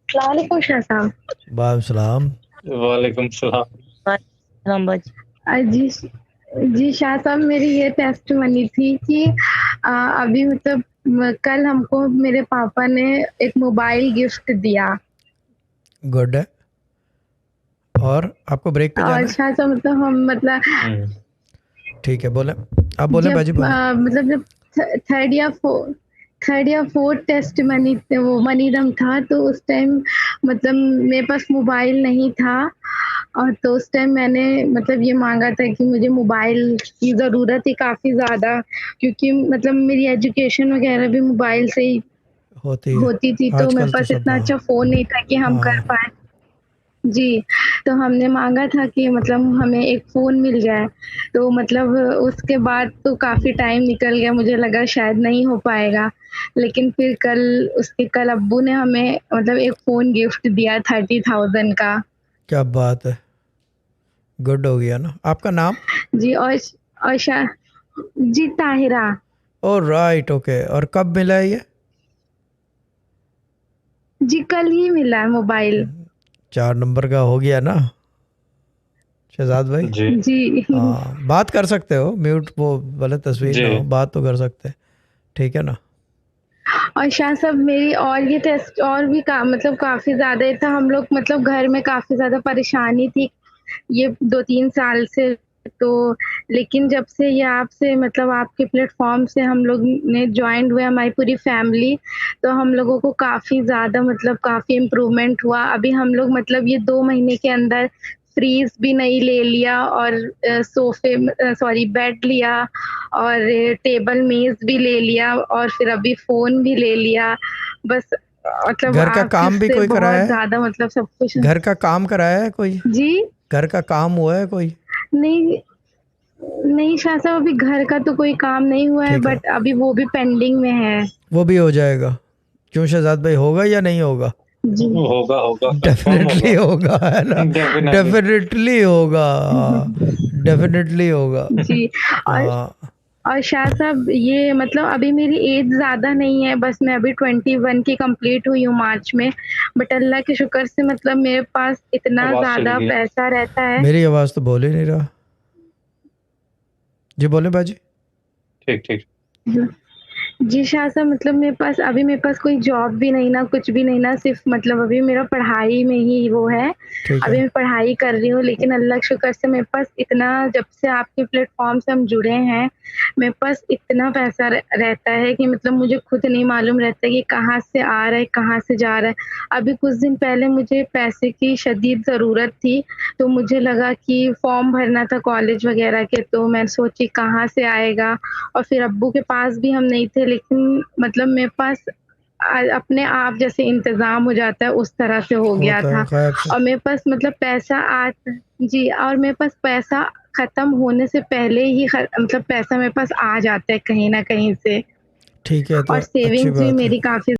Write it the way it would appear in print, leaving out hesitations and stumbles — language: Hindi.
अस्सलामुअलैकुम शाह साहब। वालेकुम सलाम। वालेकुम सलाम। वालेकुम बाजी। जी जी शाह साहब, मेरी ये टेस्टमनी थी कि अभी मतलब कल हमको मेरे पापा ने एक मोबाइल गिफ्ट दिया। गुड है। और आपको ब्रेक पे और जाना है? शाह साहब मतलब हम मतलब ठीक है, बोले। आप बोले जब बाजी, बोले। मतलब जब थर्ड या फोर्थ टेस्ट मनी वो मनीदम था, तो उस टाइम मतलब मेरे पास मोबाइल नहीं था। और तो उस टाइम मैंने मतलब ये मांगा था कि मुझे मोबाइल की ज़रूरत थी काफ़ी ज़्यादा, क्योंकि मतलब मेरी एजुकेशन वगैरह भी मोबाइल से ही होती है होती थी, तो मेरे आजकल तो पास सब। इतना अच्छा फ़ोन नहीं था कि हम कर हाँ। पाएँ। जी, तो हमने माँगा था कि मतलब हमें एक फ़ोन मिल जाए, तो मतलब उसके बाद तो काफ़ी टाइम निकल गया, मुझे लगा शायद नहीं हो पाएगा। लेकिन फिर कल अब्बू ने हमें मतलब एक फ़ोन गिफ्ट दिया 30,000 का। क्या बात है, गुड हो गया ना। आपका नाम? जी और शा जी, ताहिरा। ओ राइट, ओके। और कब मिला है ये? जी, कल ही मिला है मोबाइल। 4 नंबर का हो गया ना शहजाद भाई? जी जी। हाँ, बात कर सकते हो, म्यूट वो भले तस्वीर जी। ना हो, बात तो कर सकते हैं। ठीक है ना? और शाह साहब मेरी और ये टेस्ट और भी मतलब काफ़ी ज़्यादा था, हम लोग मतलब घर में काफ़ी ज़्यादा परेशानी थी ये 2-3 साल से। तो लेकिन जब से ये आपसे मतलब आपके प्लेटफ़ॉर्म से हम लोग ने जॉइंट हुए, हमारी पूरी फैमिली, तो हम लोगों को काफ़ी ज़्यादा मतलब काफ़ी इम्प्रूवमेंट हुआ। अभी हम लोग मतलब ये 2 महीने के अंदर फ्रीज़ भी नई ले लिया, और सॉरी बेड लिया, और टेबल मेज़ भी ले लिया, और फिर अभी फ़ोन भी ले लिया। बस मतलब घर का आपके काम भी से कोई कराया बहुत है? ज़्यादा मतलब सब कुछ। घर का काम कराया है कोई? जी? घर का काम हुआ है कोई? नहीं, नहीं शाह साहब, अभी घर का तो कोई काम नहीं हुआ है, ठीक है, बट अभी वो भी पेंडिंग में है। वो भी हो जाएगा। क्यों शहजाद भाई, होगा या नहीं होगा? जी। होगा होगा, कंफर्म डेफिनेटली होगा। होगा, है ना? डेफिनेटली। डेफिनेटली होगा। डेफिनेटली होगा। जी। और हाँ। और शाह साहब ये मतलब अभी मेरी एज ज़्यादा नहीं है, बस मैं अभी 21 की कंप्लीट हुई हूँ मार्च में। बट अल्लाह के शुक्र से मतलब मेरे पास इतना आवाज चली ज़्यादा गई। पैसा रहता है। मेरी आवाज़ तो बोल ही नहीं रहा। जी बोले बाजी। ठीक ठीक। जी शाह साहब, मतलब मेरे पास कोई जॉब भी नहीं ना, कुछ भी नहीं ना, सिर्फ़ मतलब अभी मेरा पढ़ाई में ही वो है। ठीक अभी है। मैं पढ़ाई कर रही हूँ, लेकिन अल्लाह के शुक्र से मेरे पास इतना, जब से आपके प्लेटफ़ॉर्म से हम जुड़े हैं, मेरे पास इतना पैसा रहता है कि मतलब मुझे खुद नहीं मालूम रहता कि कहाँ से आ रहा है, कहाँ से जा रहा है। अभी कुछ दिन पहले मुझे पैसे की शदीद ज़रूरत थी, तो मुझे लगा कि फ़ॉर्म भरना था कॉलेज वग़ैरह के, तो मैं सोची कहाँ से आएगा। और फिर अब्बू के पास भी हम नहीं थे, लेकिन मतलब मेरे पास अपने आप जैसे इंतज़ाम हो जाता है, उस तरह से हो गया होता है था। गायब से। और मेरे पास मतलब पैसा आ जी, और मेरे पास पैसा ख़त्म होने से पहले ही मतलब पैसा मेरे पास आ जाता है कहीं न कहीं से। ठीक है, तो और अच्छी सेविंग्स भी बात है। मेरी काफ़ी